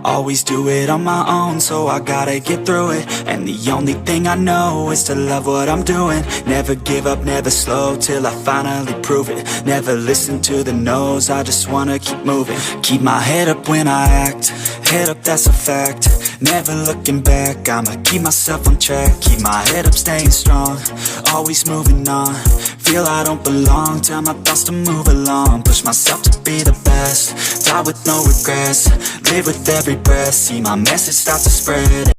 Always do it on my own, so I gotta get through it. And the only thing I know is to love what I'm doing. Never give up, never slow, till I finally prove it. Never listen to the no's, I just wanna keep moving. Keep my head up when I act, head up, that's a fact. Never looking back, I'ma keep myself on track. Keep my head up, staying strong, always moving on. Feel I don't belong, tell my thoughts to move along. Push myself to be the best, die with no regrets. Live with every breath, see my message start to spread.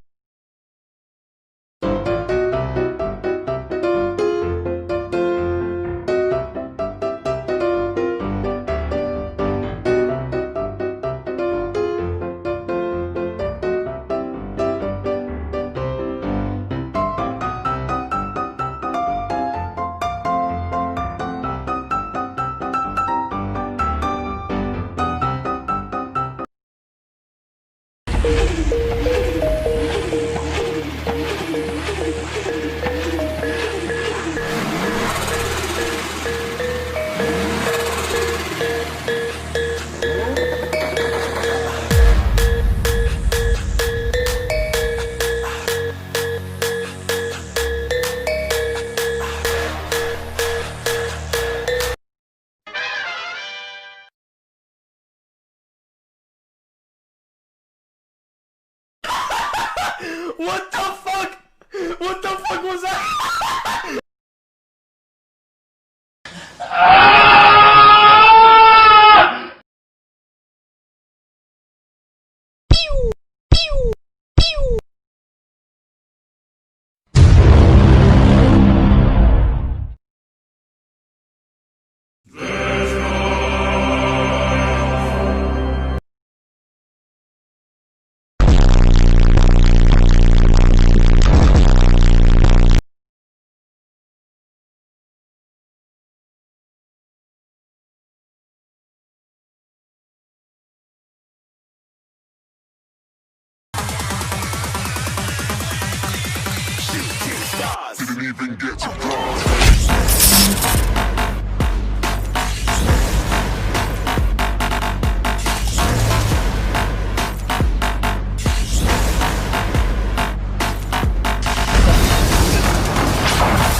What the fuck? What the fuck was that? Didn't even get to cross.